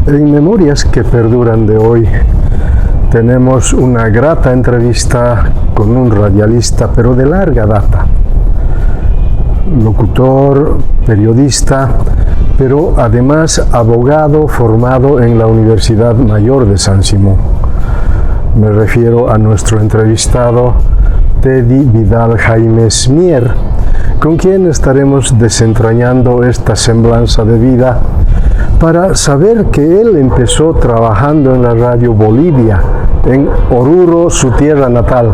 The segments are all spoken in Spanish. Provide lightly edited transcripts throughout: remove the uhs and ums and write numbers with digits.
En Memorias que Perduran de hoy tenemos una grata entrevista con un radialista, pero de larga data. Locutor, periodista, pero además abogado formado en la Universidad Mayor de San Simón. Me refiero a nuestro entrevistado Teddy Vidal Jaimes Mier, con quien estaremos desentrañando esta semblanza de vida para saber que él empezó trabajando en la Radio Bolivia, en Oruro, su tierra natal.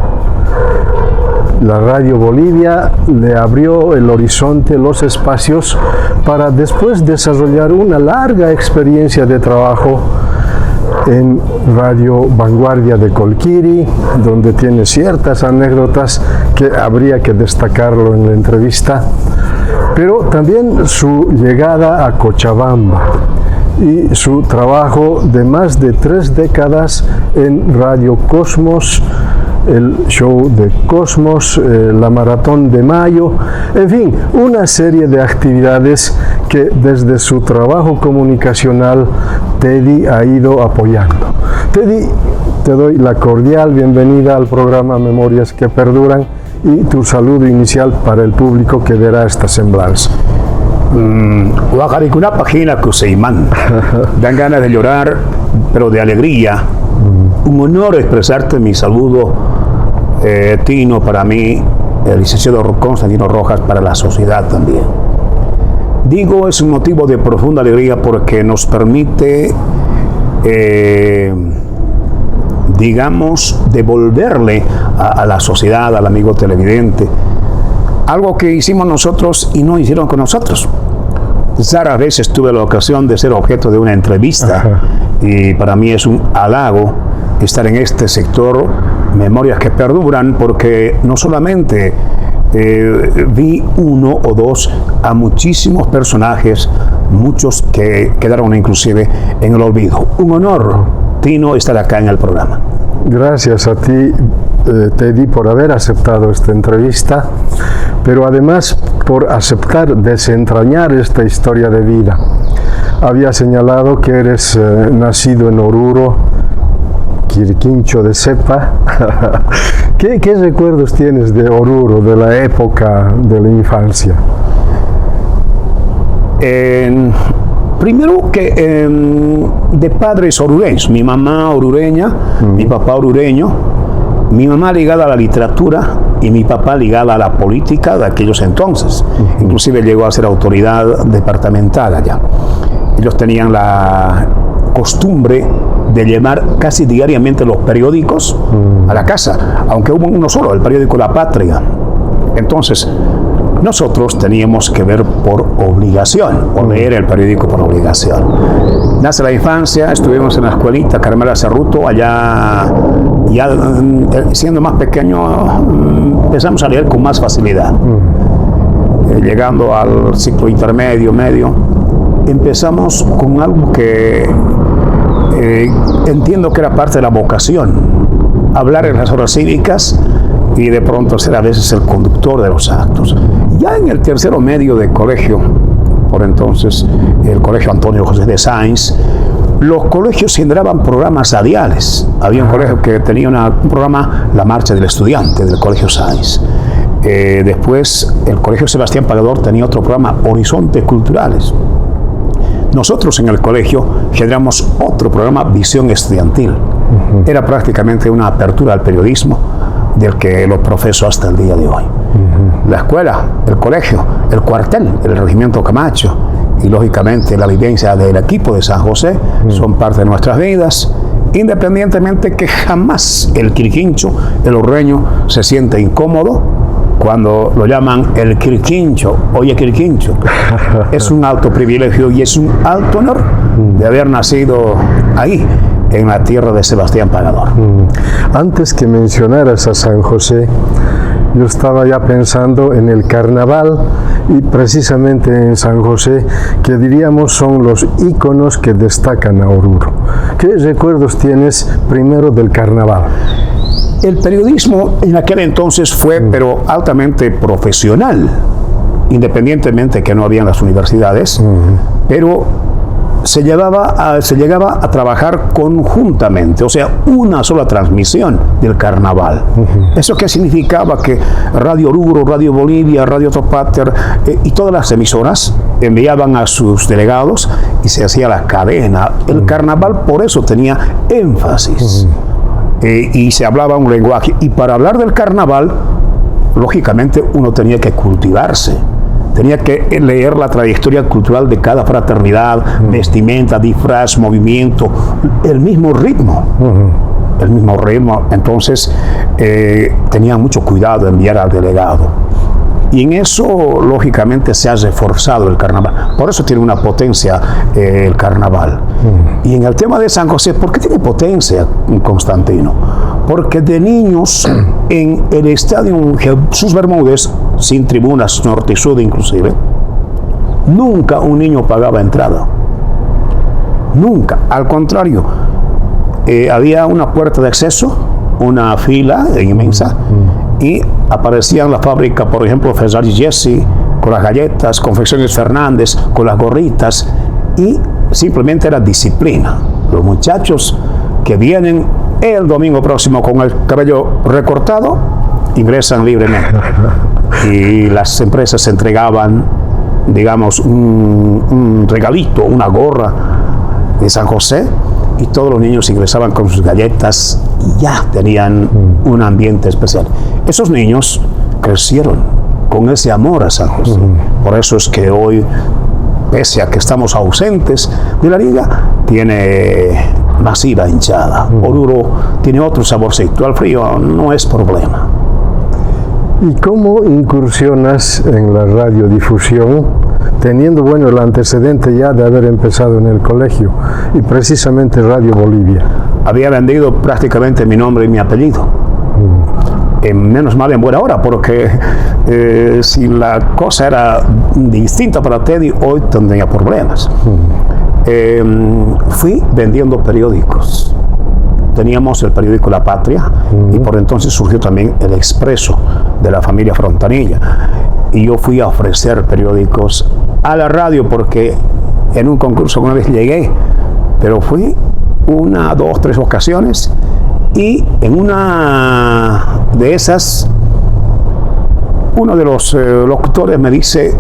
La Radio Bolivia le abrió el horizonte, los espacios, para después desarrollar una larga experiencia de trabajo en Radio Vanguardia de Colquiri, donde tiene ciertas anécdotas que habría que destacarlo en la entrevista, pero también su llegada a Cochabamba y su trabajo de más de 3 décadas en Radio Cosmos, el show de Cosmos, la Maratón de Mayo, en fin, una serie de actividades que desde su trabajo comunicacional Teddy ha ido apoyando. Teddy, te doy la cordial bienvenida al programa Memorias que Perduran y tu saludo inicial para el público que verá esta semblanza. Una página que se imán. Dan ganas de llorar, pero de alegría. Un honor expresarte mi saludo, Tino, para mí, el licenciado Constantino Rojas, para la sociedad también. Digo, es un motivo de profunda alegría porque nos permite, digamos, devolverle a la sociedad, al amigo televidente, algo que hicimos nosotros y no hicieron con nosotros. Raras veces tuve la ocasión de ser objeto de una entrevista. Y para mí es un halago estar en este sector Memorias que Perduran, porque no solamente vi uno o dos, a muchísimos personajes, muchos que quedaron inclusive en el olvido. Un honor, Tino, estar acá en el programa. Gracias a ti, Teddy, por haber aceptado esta entrevista, pero además por aceptar desentrañar esta historia de vida. Había señalado que eres nacido en Oruro, Quirquincho de Cepa. ¿Qué recuerdos tienes de Oruro, de la época de la infancia? Primero que de padres orureños, mi mamá orureña, mi papá orureño, mi mamá ligada a la literatura y mi papá ligada a la política de aquellos entonces. Inclusive llegó a ser autoridad departamental allá. Ellos tenían la costumbre de llevar casi diariamente los periódicos a la casa, aunque hubo uno solo, el periódico La Patria. Entonces, nosotros teníamos que ver por obligación, o leer el periódico por obligación. Nace la infancia, estuvimos en la escuelita Carmela Cerruto, allá, ya siendo más pequeño, empezamos a leer con más facilidad. Llegando al ciclo intermedio, medio, empezamos con algo que entiendo que era parte de la vocación, hablar en las horas cívicas y de pronto ser a veces el conductor de los actos. Ya en el tercero medio de colegio, por entonces el colegio Antonio José de Sáenz, los colegios generaban programas radiales. Había un colegio que tenía un programa, La Marcha del Estudiante, del colegio Sáenz. Después el colegio Sebastián Pagador tenía otro programa, Horizontes Culturales. Nosotros en el colegio generamos otro programa, Visión Estudiantil. Era prácticamente una apertura al periodismo del que lo profeso hasta el día de hoy. La escuela, el colegio, el cuartel, el regimiento Camacho y lógicamente la vivencia del equipo de San José son parte de nuestras vidas, independientemente que jamás el quirquincho, el orreño, se siente incómodo cuando lo llaman el Quirquincho. Oye, Quirquincho, es un alto privilegio y es un alto honor de haber nacido ahí, en la tierra de Sebastián Pagador. Antes que mencionaras a San José, yo estaba ya pensando en el carnaval y precisamente en San José, que diríamos son los íconos que destacan a Oruro. ¿Qué recuerdos tienes primero del carnaval? El periodismo en aquel entonces fue, pero altamente profesional, independientemente que no habían las universidades, pero se llegaba a trabajar conjuntamente, o sea, una sola transmisión del carnaval. ¿Eso qué significaba? Que Radio Oruro, Radio Bolivia, Radio Tropater y todas las emisoras enviaban a sus delegados y se hacía la cadena. El carnaval por eso tenía énfasis y se hablaba un lenguaje. Y para hablar del carnaval, lógicamente uno tenía que cultivarse. Tenía que leer la trayectoria cultural de cada fraternidad, vestimenta, disfraz, movimiento, el mismo ritmo. El mismo ritmo. Entonces, tenía mucho cuidado de enviar al delegado. Y en eso, lógicamente, se ha reforzado el carnaval. Por eso tiene una potencia el carnaval. Y en el tema de San José, ¿por qué tiene potencia Constantino? Porque de niños, en el estadio Jesús Bermúdez, sin tribunas norte y sur inclusive, nunca un niño pagaba entrada. Nunca. Al contrario, había una puerta de acceso, una fila inmensa, y aparecía en la fábrica, por ejemplo, Ferrari Jesse, con las galletas, Confecciones Fernández, con las gorritas, y simplemente era disciplina. Los muchachos que vienen el domingo próximo con el cabello recortado, ingresan libremente. Y las empresas entregaban, digamos, un regalito, una gorra de San José, y todos los niños ingresaban con sus galletas y ya tenían un ambiente especial. Esos niños crecieron con ese amor a San José. Por eso es que hoy, pese a que estamos ausentes de la liga, tiene masiva hinchada. Oruro tiene otro saborcito, al frío no es problema. ¿Y cómo incursionas en la radiodifusión, teniendo, bueno, el antecedente ya de haber empezado en el colegio, y precisamente Radio Bolivia? Había vendido prácticamente mi nombre y mi apellido. Menos mal en buena hora, porque si la cosa era distinta para Teddy, hoy tendría problemas. Fui vendiendo periódicos. Teníamos el periódico La Patria, y por entonces surgió también El Expreso, de la familia Frontanilla. Y yo fui a ofrecer periódicos a la radio, porque en un concurso una vez llegué, pero fui 1, 2, 3 ocasiones, y en una de esas, uno de los locutores me dice: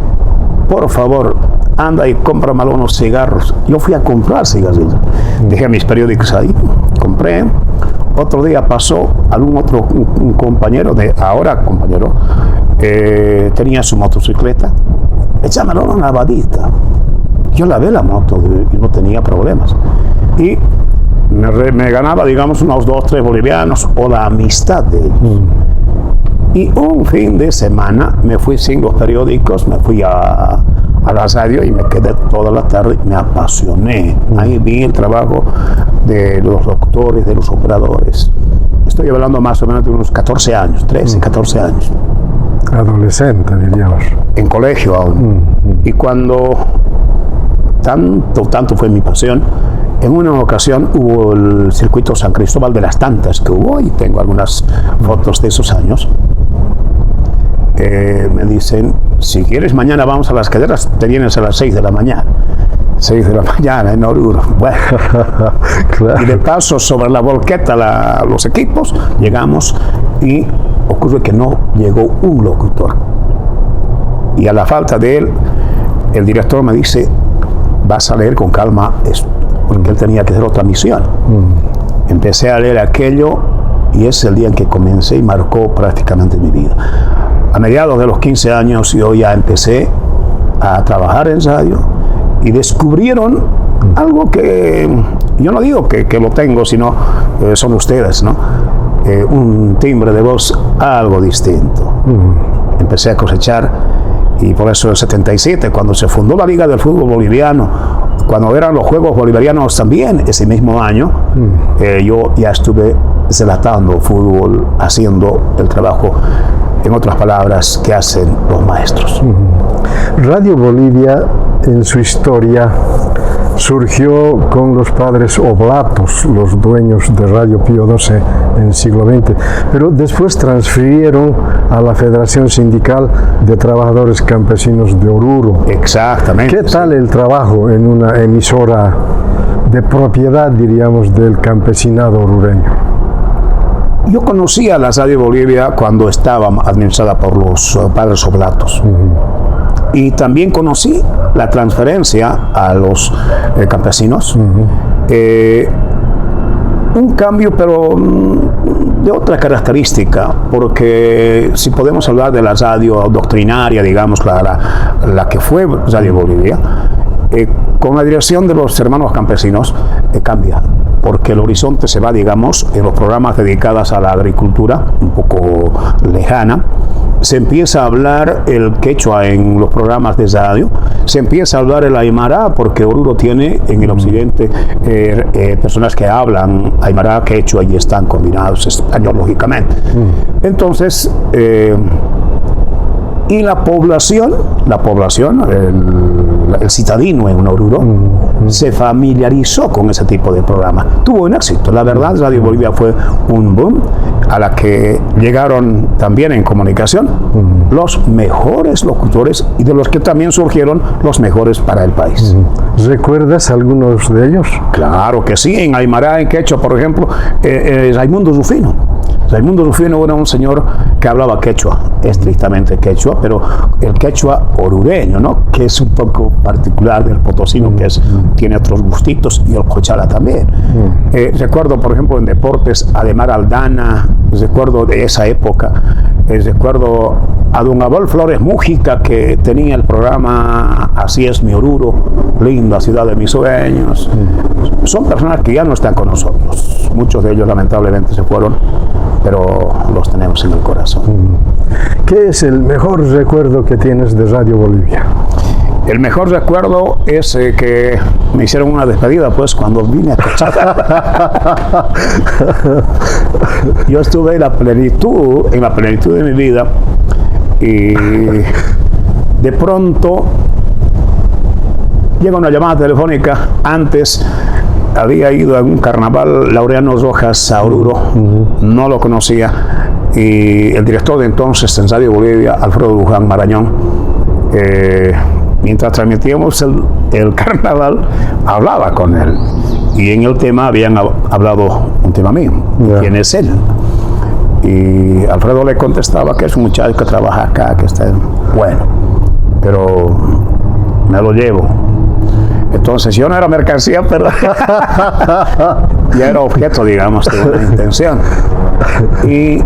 por favor, anda y cómprame unos cigarros. Yo fui a comprar cigarrillos. Dejé mis periódicos ahí, compré. Otro día pasó un compañero, ahora compañero, tenía su motocicleta. Échamelo una lavadita. Yo lavé la moto y no tenía problemas. Y me ganaba, digamos, unos 2, 3 bolivianos, o la amistad de ellos. Y un fin de semana me fui sin los periódicos, me fui a la radio y me quedé toda la tarde, me apasioné. Ahí vi el trabajo de los locutores, de los operadores. Estoy hablando más o menos de unos 14 años, 13, 14 años. Adolescente, diríamos. En colegio aún. Y cuando tanto fue mi pasión, en una ocasión hubo el circuito San Cristóbal, de las tantas que hubo, y tengo algunas fotos de esos años. Me dicen: si quieres, mañana vamos a las carreras, te vienes a las 6 de la mañana. 6 de la mañana en Oruro. Bueno, claro. Y de paso, sobre la volqueta, los equipos, llegamos, y ocurre que no llegó un locutor. Y a la falta de él, el director me dice: vas a leer con calma esto, porque él tenía que hacer otra misión. Empecé a leer aquello, y es el día en que comencé y marcó prácticamente mi vida. A mediados de los 15 años yo ya empecé a trabajar en radio, y descubrieron algo que yo no digo que lo tengo, sino son ustedes, ¿no? Un timbre de voz algo distinto. Empecé a cosechar, y por eso en el 77, cuando se fundó la Liga del Fútbol Boliviano, cuando eran los Juegos Bolivarianos también, ese mismo año, yo ya estuve relatando fútbol, haciendo el trabajo, en otras palabras, que hacen los maestros. Radio Bolivia, en su historia, surgió con los padres oblatos, los dueños de Radio Pío XII en el siglo XX, pero después transfirieron a la Federación Sindical de Trabajadores Campesinos de Oruro. Exactamente. ¿Qué tal el trabajo en una emisora de propiedad, diríamos, del campesinado orureño? Yo conocía la Radio Bolivia cuando estaba administrada por los padres oblatos. Y también conocí la transferencia a los campesinos. Un cambio, pero de otra característica, porque si podemos hablar de la radio doctrinaria, digamos, la que fue Radio Bolivia, con la dirección de los hermanos campesinos cambia, porque el horizonte se va, digamos, en los programas dedicados a la agricultura, un poco lejana. Se empieza a hablar el quechua en los programas de radio, se empieza a hablar el aymara, porque Oruro tiene en el occidente personas que hablan aymara, quechua, y están combinados español, lógicamente. Entonces, y la población, el citadino en Oruro, se familiarizó con ese tipo de programa. Tuvo un éxito. La verdad, Radio Bolivia fue un boom a la que llegaron también en comunicación los mejores locutores y de los que también surgieron los mejores para el país. ¿Recuerdas algunos de ellos? Claro que sí. En aymara, en quechua, por ejemplo, Raimundo Rufino. Raimundo Rufino era un señor que hablaba quechua, estrictamente quechua, pero el quechua orureño, ¿no? Que es un poco particular del potosino, que tiene otros gustitos, y el cochala también. Recuerdo, por ejemplo, en deportes, Ademar Aldana, recuerdo de esa época, recuerdo a don Abel Flores Mújica, que tenía el programa Así es mi Oruro, linda ciudad de mis sueños. Son personas que ya no están con nosotros, muchos de ellos lamentablemente se fueron, pero los tenemos en el corazón. ¿Qué es el mejor recuerdo que tienes de Radio Bolivia? El mejor recuerdo es que me hicieron una despedida, pues, cuando vine a Cochabamba. Yo estuve en la plenitud de mi vida, y de pronto llega una llamada telefónica. Antes había ido a un carnaval Laureano Rojas a Oruro, no lo conocía, y el director de entonces en Radio Bolivia, Alfredo Luján Marañón, mientras transmitíamos el carnaval, hablaba con él, y en el tema habían hablado un tema mío, ¿quién es él? Y Alfredo le contestaba que es un muchacho que trabaja acá, que está bueno, pero me lo llevo. Entonces yo no era mercancía, pero ya era objeto, digamos, de una intención. Y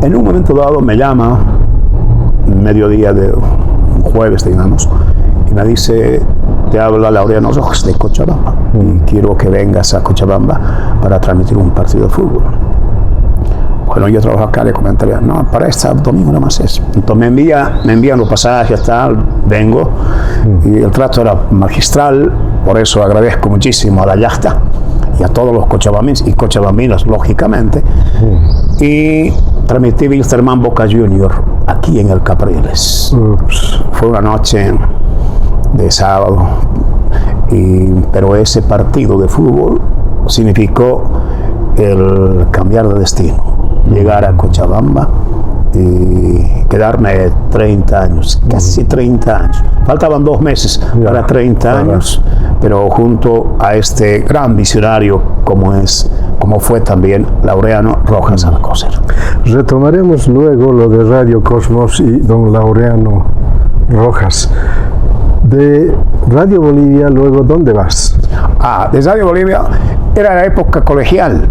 en un momento dado me llama, mediodía de un jueves, digamos, y me dice: te habla Laureano Rojas de Cochabamba, y quiero que vengas a Cochabamba para transmitir un partido de fútbol. Bueno, yo trabajo acá, le comentaría, no, para este domingo nada más es. Entonces me envían los pasajes, tal, vengo, y el trato era magistral, por eso agradezco muchísimo a la Yachta y a todos los cochabambinos y cochabambinas, lógicamente, y transmití Wilstermann Boca Junior aquí en el Capriles. Fue una noche de sábado, pero ese partido de fútbol significó el cambiar de destino, llegar a Cochabamba y quedarme 30 años, casi 30 años. Faltaban 2 meses para 30 años, pero junto a este gran visionario como fue también Laureano Rojas Alcócer. Retomaremos luego lo de Radio Cosmos y don Laureano Rojas. De Radio Bolivia, luego, ¿dónde vas? De Radio Bolivia era la época colegial.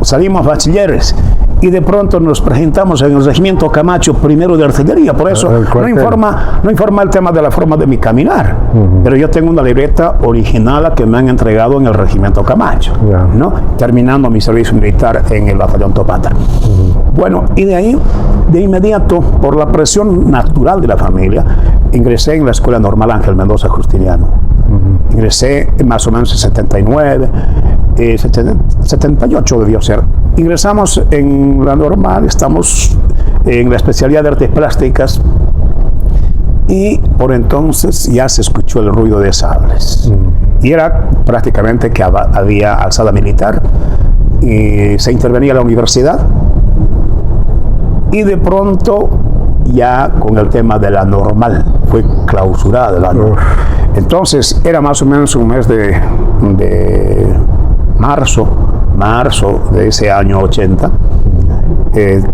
Salimos bachilleres y de pronto nos presentamos en el Regimiento Camacho primero de Artillería. Por eso no informa el tema de la forma de mi caminar, pero yo tengo una libreta original que me han entregado en el Regimiento Camacho, ¿no? Terminando mi servicio militar en el Batallón Topata. Bueno, y de ahí, de inmediato, por la presión natural de la familia, ingresé en la Escuela Normal Ángel Mendoza Justiniano. Ingresé más o menos en 79, 78 debió ser. Ingresamos en la normal, estamos en la especialidad de artes plásticas, y por entonces ya se escuchó el ruido de sables. Y era prácticamente que había alzada militar y se intervenía la universidad. Y de pronto, ya con el tema de la normal, fue clausurada la normal. Entonces, era más o menos un mes de marzo de ese año 80.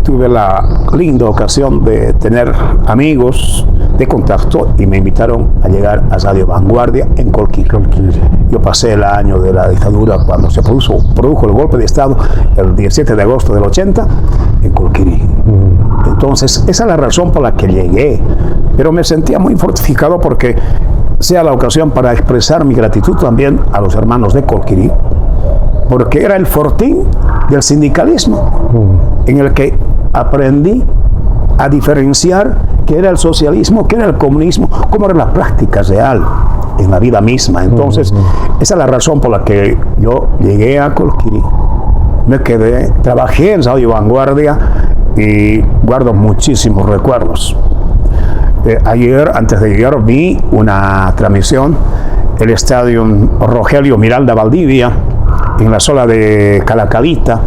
Tuve la linda ocasión de tener amigos de contacto y me invitaron a llegar a Radio Vanguardia en Colquiri. Yo pasé el año de la dictadura cuando se produjo el golpe de Estado el 17 de agosto del 80 en Colquiri. Entonces, esa es la razón por la que llegué, pero me sentía muy fortificado porque sea la ocasión para expresar mi gratitud también a los hermanos de Colquiri, porque era el fortín del sindicalismo en el que aprendí a diferenciar qué era el socialismo, qué era el comunismo, cómo era la práctica real en la vida misma. Entonces, esa es la razón por la que yo llegué a Colquiri, me quedé, trabajé en Radio Vanguardia y guardo muchísimos recuerdos. Ayer, antes de llegar, vi una transmisión del estadio Rogelio Miralda Valdivia en la zona de Calacalita.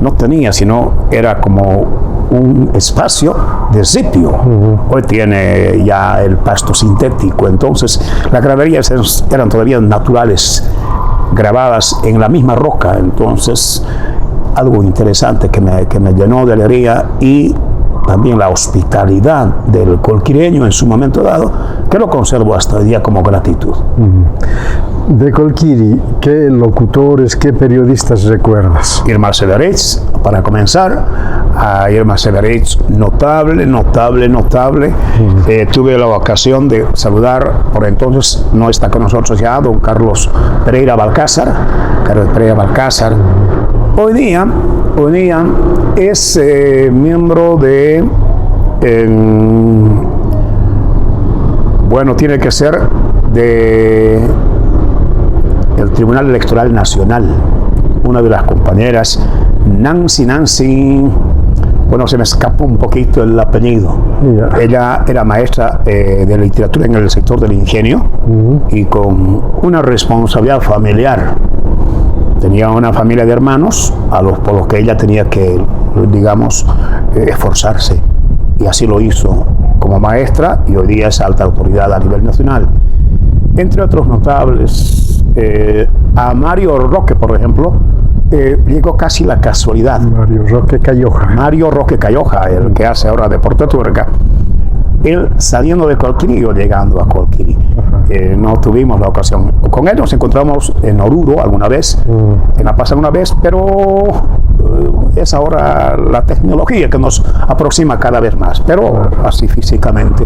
No tenía, sino era como un espacio de sitio. Hoy tiene ya el pasto sintético. Entonces, las graderías eran todavía naturales, grabadas en la misma roca. Entonces, algo interesante que me llenó de alegría, y también la hospitalidad del colquireño en su momento dado, que lo conservo hasta hoy día como gratitud. De Colquiri, ¿qué locutores, qué periodistas recuerdas? Irma Severich, para comenzar, a Irma Severich, notable. Tuve la ocasión de saludar, por entonces no está con nosotros ya, don Carlos Pereira Balcázar. Hoy día es miembro de, tiene que ser de el Tribunal Electoral Nacional. Una de las compañeras, Nancy, se me escapó un poquito el apellido. Ella era maestra de literatura en el sector del ingenio y con una responsabilidad familiar. Tenía una familia de hermanos por los que ella tenía que, esforzarse. Y así lo hizo como maestra, y hoy día es alta autoridad a nivel nacional. Entre otros notables, a Mario Roque, por ejemplo, llegó casi la casualidad. Mario Roque Calloja, el que hace ahora Deporte Tuerca. Él saliendo de Colquiri y yo llegando a Colquiri. No tuvimos la ocasión. Con él nos encontramos en Oruro alguna vez, en La Paz alguna vez, pero es ahora la tecnología que nos aproxima cada vez más. Pero así físicamente,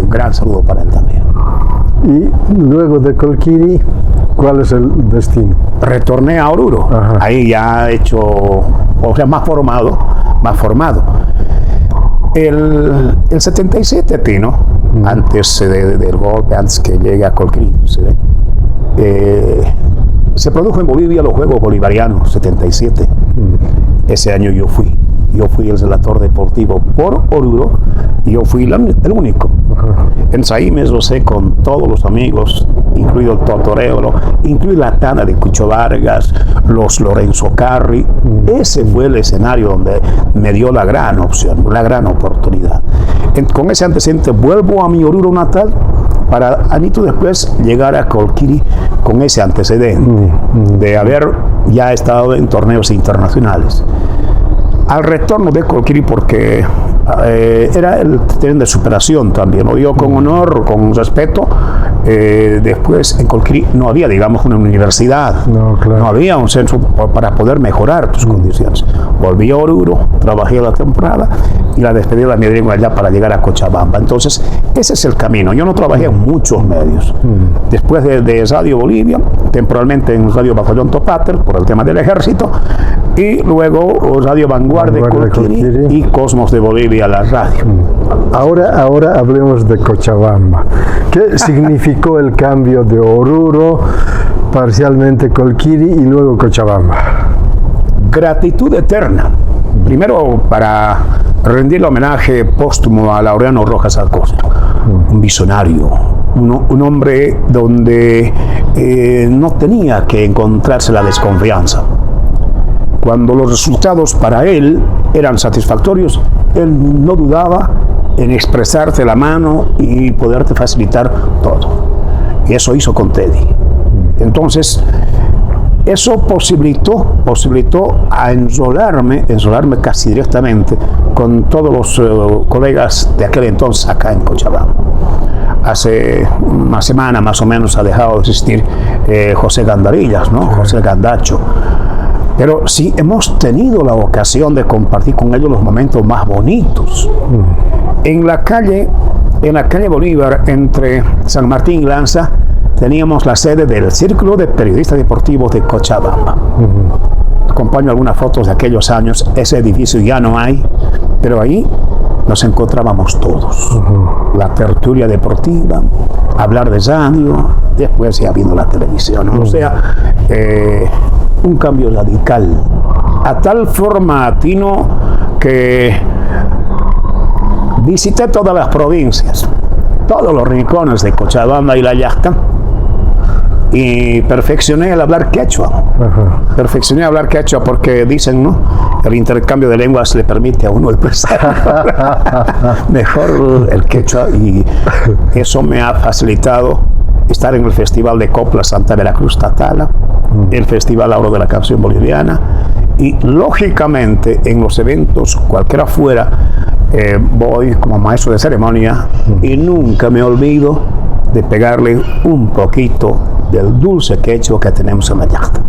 gran saludo para él también. Y luego de Colquiri, ¿cuál es el destino? Retorné a Oruro. Ahí ya hecho, más formado. El 77, Tino, antes del golpe, antes que llegue a Colquiri, se produjo en Bolivia los Juegos Bolivarianos 77. Ese año yo fui el relator deportivo por Oruro, y yo fui el único. Entonces ahí me rocé con todos los amigos, incluido el Totoreo, incluido la Tana de Cucho Vargas, los Lorenzo Carri. Ese fue el escenario donde me dio la gran opción, la gran oportunidad. Con ese antecedente vuelvo a mi Oruro natal para añito después llegar a Colquiri con ese antecedente de haber ya estado en torneos internacionales. Al retorno de Colquiri, porque era el tren de superación también, lo digo con honor, con respeto. Después en Colquiri no había, una universidad, no había un centro para poder mejorar tus condiciones. Volví a Oruro, trabajé la temporada y la despedida me dieron allá para llegar a Cochabamba. Entonces, ese es el camino. Yo no trabajé en muchos medios. Después de Radio Bolivia, temporalmente en Radio Batallón Topater, por el tema del ejército, y luego Radio Vanguardia Colquiri y Cosmos de Bolivia, la radio. Ahora hablemos de Cochabamba. ¿Qué significó el cambio de Oruro, parcialmente Colquiri y luego Cochabamba? Gratitud eterna. Primero, para rendir el homenaje póstumo a Laureano Rojas Alcocer. un visionario, un hombre donde no tenía que encontrarse la desconfianza. Cuando los resultados para él eran satisfactorios, él no dudaba en expresarte la mano y poderte facilitar todo. Y eso hizo con Teddy. Entonces, eso posibilitó a enrolarme casi directamente con todos los colegas de aquel entonces acá en Cochabamba. Hace una semana más o menos ha dejado de existir José Gandarillas, ¿no? José Gandacho. Pero sí hemos tenido la ocasión de compartir con ellos los momentos más bonitos. En la calle Bolívar, entre San Martín y Lanza, teníamos la sede del Círculo de Periodistas Deportivos de Cochabamba. Acompaño algunas fotos de aquellos años. Ese edificio ya no hay, pero ahí nos encontrábamos todos. La tertulia deportiva, hablar de radio, después ya vino la televisión. O sea, un cambio radical. A tal forma, Tino, que visité todas las provincias, todos los rincones de Cochabamba y La Yacta, y perfeccioné el hablar quechua. Perfeccioné hablar quechua porque dicen, ¿no? El intercambio de lenguas le permite a uno expresar mejor el quechua, y eso me ha facilitado estar en el Festival de Copla Santa Veracruz Tatala, el Festival Lauro de la Canción Boliviana, y lógicamente en los eventos, cualquiera fuera, voy como maestro de ceremonia y nunca me olvido de pegarle un poquito del dulce quechua que tenemos en La Yacta.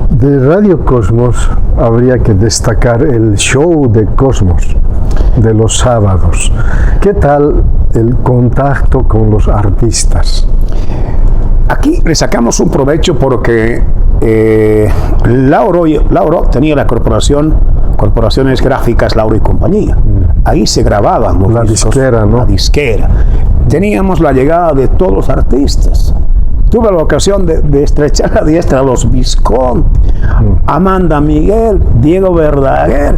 De Radio Cosmos habría que destacar el show de Cosmos de los sábados. ¿Qué tal el contacto con los artistas? Aquí le sacamos un provecho porque Lauro tenía la Corporaciones Gráficas Lauro y Compañía. Ahí se grababan los discos, disquera, ¿no? La disquera. Teníamos la llegada de todos los artistas. Tuve la ocasión de estrechar la diestra a los Visconti, Amanda Miguel, Diego Verdaguer,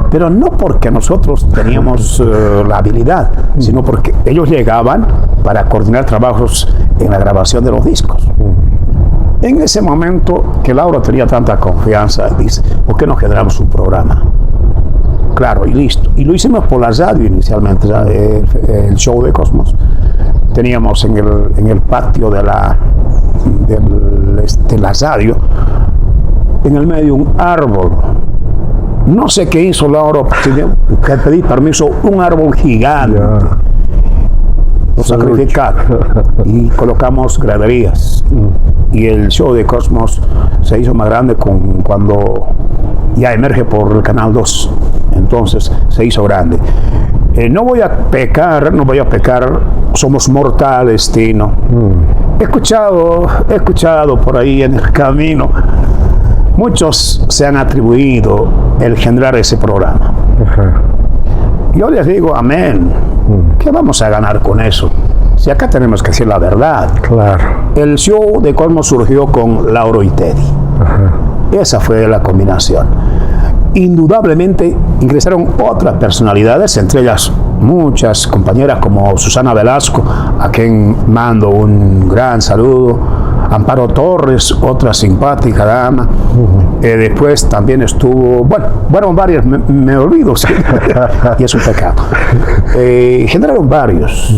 pero no porque nosotros teníamos la habilidad, sino porque ellos llegaban para coordinar trabajos en la grabación de los discos. En ese momento que Lauro tenía tanta confianza, dice, ¿por qué no generamos un programa? Claro, y listo. Y lo hicimos por la radio inicialmente, el show de Cosmos. Teníamos en el patio de la radio, en el medio un árbol. No sé qué hizo Lauro, que pedí permiso, un árbol gigante. Lo sacrificaron y colocamos graderías. Y el show de Cosmos se hizo más grande cuando ya emerge por el Canal 2. Entonces se hizo grande. No voy a pecar, somos mortales, Tino. He escuchado por ahí en el camino, muchos se han atribuido el generar ese programa. Yo les digo, amén. ¿Qué vamos a ganar con eso? Si acá tenemos que decir la verdad. Claro. El show de Cosmos surgió con Lauro y Teddy. Esa fue la combinación. Indudablemente ingresaron otras personalidades, entre ellas muchas compañeras como Susana Velasco, a quien mando un gran saludo, Amparo Torres, otra simpática dama. Después también estuvo, bueno, varias, me olvido, ¿sí? Y es un pecado. Generaron varios,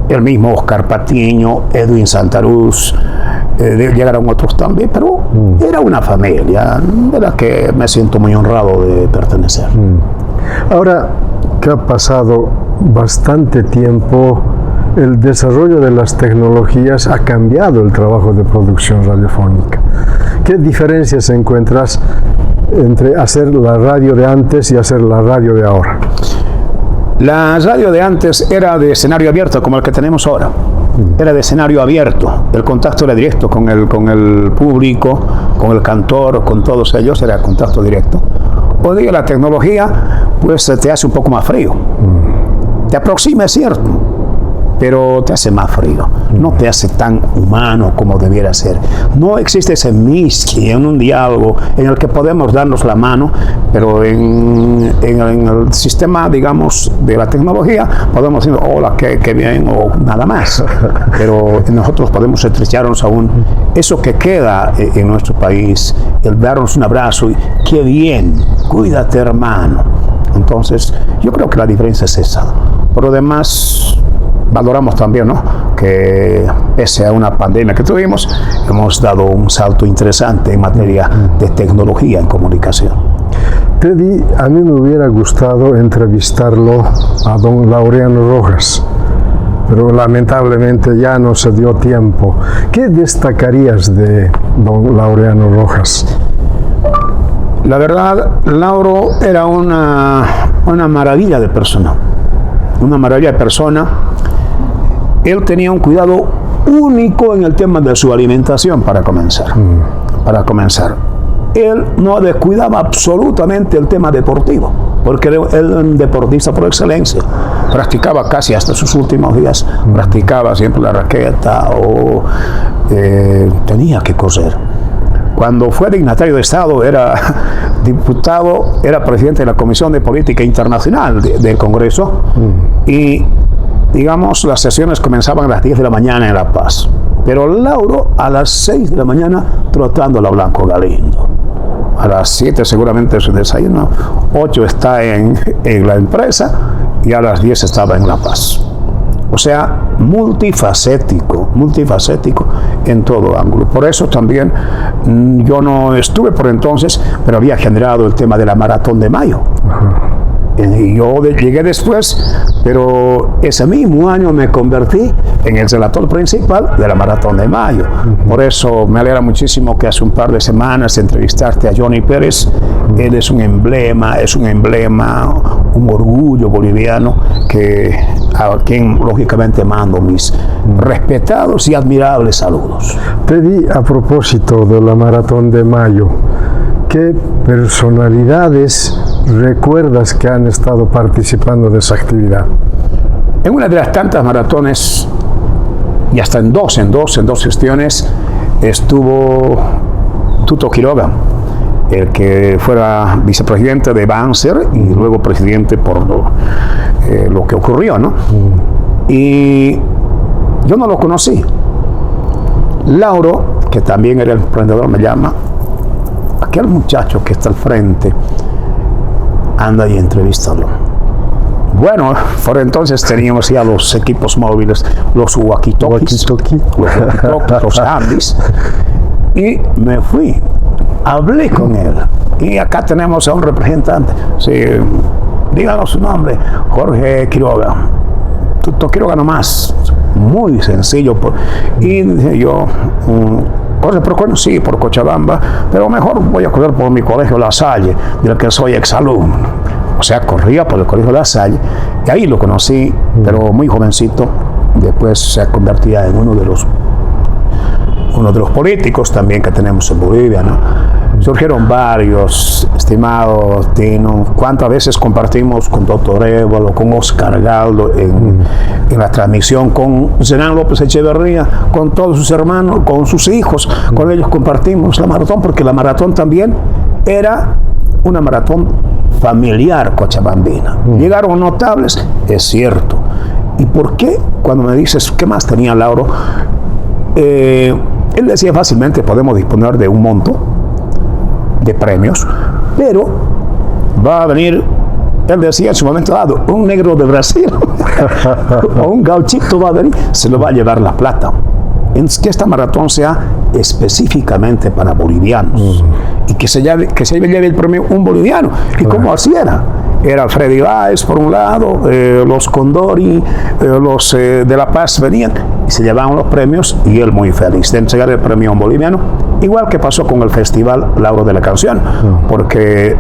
el mismo Oscar Patiño, Edwin Santaruz, llegaron otros también, pero era una familia de la que me siento muy honrado de pertenecer. Ahora que ha pasado bastante tiempo, el desarrollo de las tecnologías ha cambiado el trabajo de producción radiofónica. ¿Qué diferencias encuentras entre hacer la radio de antes y hacer la radio de ahora? La radio de antes era de escenario abierto como el que tenemos ahora. Era de escenario abierto, el contacto era directo con el público, con el cantor, con todos ellos, era contacto directo. Hoy día la tecnología pues te hace un poco más frío. Te aproxima, es cierto, pero te hace más frío, no te hace tan humano como debiera ser. No existe ese miski en un diálogo en el que podemos darnos la mano, pero en el sistema, digamos, de la tecnología, podemos decir, hola, qué bien, o nada más. Pero nosotros podemos estrecharnos aún. Eso que queda en nuestro país, el darnos un abrazo, y qué bien, cuídate, hermano. Entonces, yo creo que la diferencia es esa. Por lo demás, valoramos también, ¿no?, que pese a una pandemia que tuvimos, hemos dado un salto interesante en materia de tecnología en comunicación. Teddy, a mí me hubiera gustado entrevistarlo a don Laureano Rojas, pero lamentablemente ya no se dio tiempo. ¿Qué destacarías de don Laureano Rojas? La verdad, Lauro era una maravilla de persona. Una maravilla de persona. Él tenía un cuidado único en el tema de su alimentación, para comenzar. Para comenzar. Él no descuidaba absolutamente el tema deportivo, porque él era un deportista por excelencia. Practicaba casi hasta sus últimos días, practicaba siempre la raqueta o tenía que correr. Cuando fue dignatario de Estado, era diputado, era presidente de la Comisión de Política Internacional del Congreso, y digamos, las sesiones comenzaban a las 10 de la mañana en La Paz. Pero Lauro a las 6 de la mañana trotando la Blanco Galindo. A las 7 seguramente su desayuno, 8 está en la empresa y a las 10 estaba en La Paz. O sea, multifacético en todo ángulo. Por eso también yo no estuve por entonces, pero había generado el tema de la Maratón de Mayo. Y yo llegué después, pero ese mismo año me convertí en el relator principal de la Maratón de Mayo. Por eso me alegra muchísimo que hace un par de semanas entrevistaste a Johnny Pérez. Él es un emblema, un orgullo boliviano a quien lógicamente mando mis respetados y admirables saludos. Teddy, a propósito de la Maratón de Mayo, ¿qué personalidades recuerdas que han estado participando de esa actividad? En una de las tantas maratones, y hasta en dos gestiones, estuvo Tuto Quiroga, el que fuera vicepresidente de Banzer y luego presidente por lo que ocurrió, ¿no? Y yo no lo conocí. Lauro, que también era el emprendedor, me llama: aquel muchacho que está al frente, anda y entrevístalo. Bueno, por entonces teníamos ya los equipos móviles, los walkie-talkies, los handys, y me fui, hablé con él, y acá tenemos a un representante, sí, díganos su nombre, Jorge Quiroga, Tuto Quiroga nomás, muy sencillo, y dije yo, Jorge, pero bueno, sí, por Cochabamba, pero mejor voy a correr por mi colegio La Salle, del que soy exalumno. O sea, corría por el colegio La Salle, y ahí lo conocí, pero muy jovencito. Después se convertía en uno de los políticos también que tenemos en Bolivia, ¿no? Surgieron varios, estimado Tino. ¿Cuántas veces compartimos con Doctor Évalo, con Oscar Galdo en la transmisión, con Zenán López Echeverría, con todos sus hermanos, con sus hijos? Con ellos compartimos la maratón, porque la maratón también era una maratón familiar cochabambina. Llegaron notables, es cierto. ¿Y por qué? Cuando me dices, ¿qué más tenía Lauro? Él decía fácilmente, podemos disponer de un monto de premios, pero va a venir, él decía en su momento dado, un negro de Brasil o un gauchito va a venir, se lo va a llevar la plata. Es que esta maratón sea específicamente para bolivianos y que se lleve el premio un boliviano. ¿Y cómo así era? Era Freddy Báez por un lado, los Condori, los de La Paz venían y se llevaban los premios, y él muy feliz de entregar el premio a un boliviano, igual que pasó con el Festival Lauro de la Canción, porque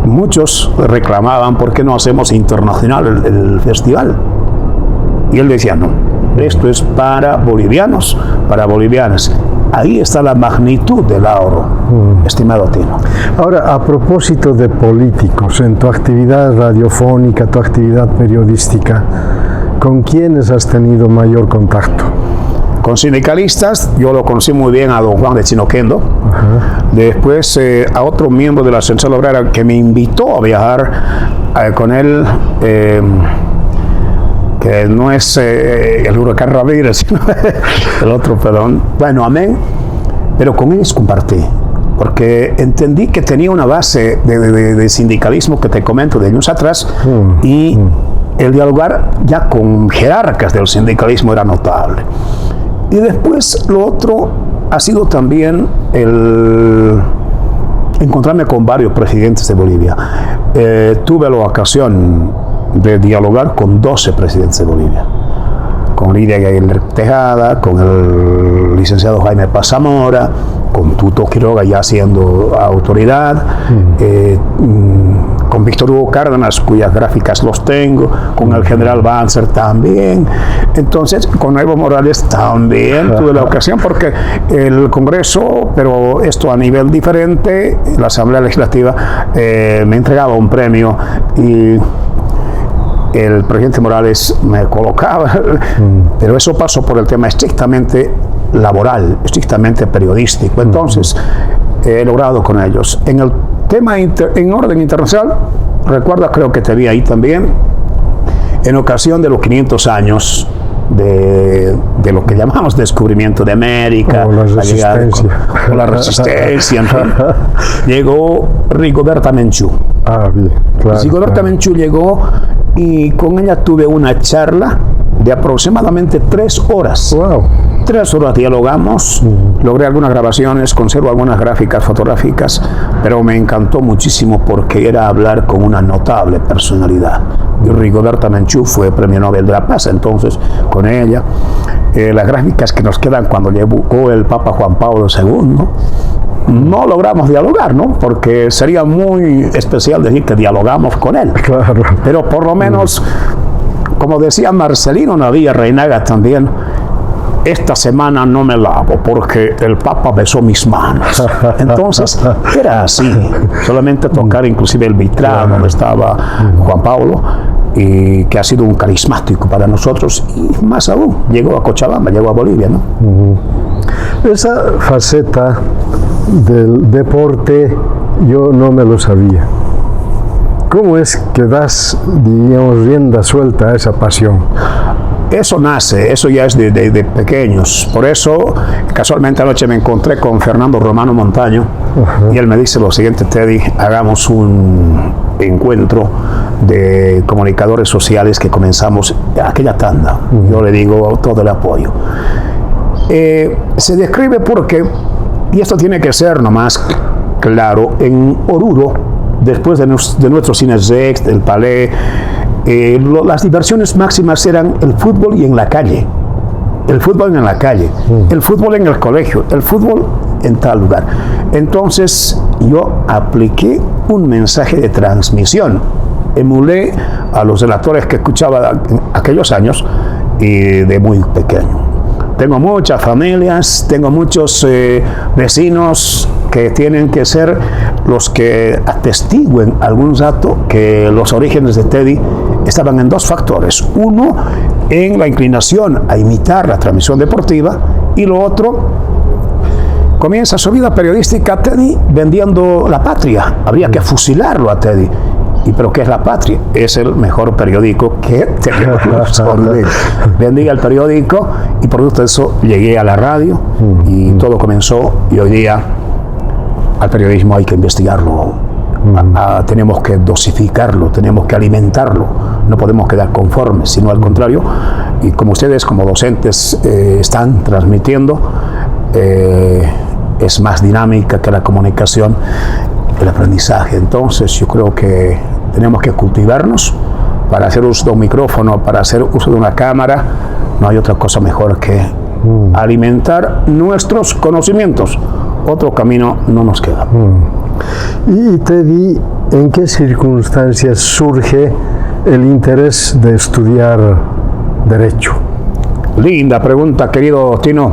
muchos reclamaban por qué no hacemos internacional el festival, y él decía no, esto es para bolivianos, para bolivianas. Ahí está la magnitud del Lauro, estimado Tino. Ahora, a propósito de políticos, en tu actividad radiofónica, tu actividad periodística, ¿Con quiénes has tenido mayor contacto? Con sindicalistas, yo lo conocí muy bien a don Juan de Chinoquendo. Después a otro miembro de la Central Obrera que me invitó a viajar con él, que no es el huracán Ramírez, sino el otro, perdón. Bueno, amén. Pero con ellos compartí, porque entendí que tenía una base de sindicalismo que te comento de años atrás, y el dialogar ya con jerarcas del sindicalismo era notable. Y después lo otro ha sido también el encontrarme con varios presidentes de Bolivia. Tuve la ocasión de dialogar con 12 presidentes de Bolivia. Con Lidia Aguirre Tejada, con el licenciado Jaime Paz Zamora, con Tuto Quiroga ya siendo autoridad, con Víctor Hugo Cárdenas, cuyas gráficas los tengo, con el general Banzer también. Entonces, con Evo Morales también tuve la ocasión, porque el Congreso, pero esto a nivel diferente, la Asamblea Legislativa me entregaba un premio y el presidente Morales me colocaba, pero eso pasó por el tema estrictamente laboral, estrictamente periodístico. Entonces, he logrado con ellos. En el tema en orden internacional, recuerda, creo que te vi ahí también, en ocasión de los 500 años de lo que llamamos descubrimiento de América, la resistencia, la resistencia, en fin, llegó Rigoberta Menchú. Bien, claro. Rigoberta Menchú llegó y con ella tuve una charla de aproximadamente 3 horas. Wow. 3 horas dialogamos, logré algunas grabaciones, conservo algunas gráficas fotográficas, pero me encantó muchísimo porque era hablar con una notable personalidad. Y Rigoberta Menchú fue Premio Nobel de la Paz, entonces con ella, las gráficas que nos quedan cuando llegó el Papa Juan Pablo II, no logramos dialogar, ¿no? Porque sería muy especial decir que dialogamos con él. Claro. Pero por lo menos, como decía Marcelino Navia Reinaga también, esta semana no me lavo porque el Papa besó mis manos. Entonces, era así. Solamente tocar inclusive el vitral donde estaba Juan Pablo, y que ha sido un carismático para nosotros, y más aún, llegó a Cochabamba, llegó a Bolivia, ¿no? Esa faceta del deporte yo no me lo sabía. ¿Cómo es que das, diríamos, rienda suelta a esa pasión? Eso nace, eso ya es de pequeños. Por eso, casualmente anoche me encontré con Fernando Romano Montaño, y él me dice lo siguiente: Teddy, hagamos un encuentro de comunicadores sociales que comenzamos aquella tanda. Yo le digo todo el apoyo. Se describe porque, y esto tiene que ser nomás claro, en Oruro, después de nuestros cines Rex, del Palais, las diversiones máximas eran el fútbol y en la calle. El fútbol en la calle, el fútbol en el colegio, el fútbol en tal lugar. Entonces yo apliqué un mensaje de transmisión. Emulé a los relatores que escuchaba en aquellos años y de muy pequeño. Tengo muchas familias, tengo muchos vecinos que tienen que ser los que atestiguen algún dato que los orígenes de Teddy estaban en 2 factores. Uno, en la inclinación a imitar la transmisión deportiva, y lo otro, comienza su vida periodística Teddy vendiendo La Patria. Habría que fusilarlo a Teddy. ¿Y pero qué es La Patria? Es el mejor periódico que tenemos. Vendí el periódico y producto de eso llegué a la radio y todo comenzó, y hoy día al periodismo hay que investigarlo, tenemos que dosificarlo, tenemos que alimentarlo, no podemos quedar conformes, sino al contrario, y como ustedes como docentes están transmitiendo, es más dinámica que la comunicación, el aprendizaje. Entonces yo creo que tenemos que cultivarnos para hacer uso de un micrófono, para hacer uso de una cámara. No hay otra cosa mejor que alimentar nuestros conocimientos. Otro camino no nos queda. Y Teddy, ¿en qué circunstancias surge el interés de estudiar Derecho? Linda pregunta, querido Tino.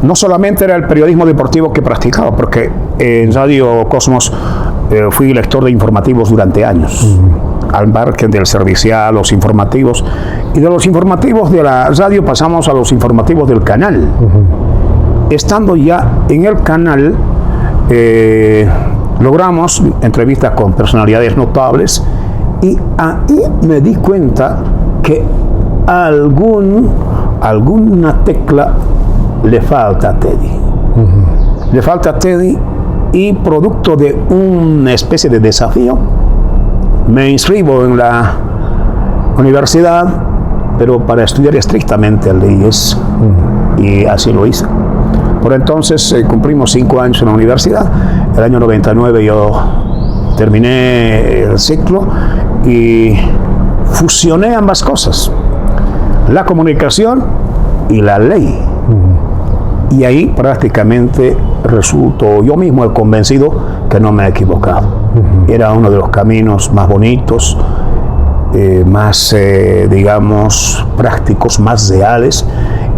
No solamente era el periodismo deportivo que practicaba, porque en Radio Cosmos fui lector de informativos durante años. al margen del servicial, los informativos, y de los informativos de la radio pasamos a los informativos del canal. Estando ya en el canal, logramos entrevistas con personalidades notables, y ahí me di cuenta que alguna tecla le falta a Teddy. Le falta a Teddy, y producto de una especie de desafío, me inscribo en la universidad, pero para estudiar estrictamente leyes, y así lo hice. Por entonces cumplimos 5 años en la universidad. El año 99 yo terminé el ciclo y fusioné ambas cosas, la comunicación y la ley. Y ahí prácticamente resulto yo mismo el convencido que no me he equivocado. Era uno de los caminos más bonitos, más, digamos, prácticos, más reales,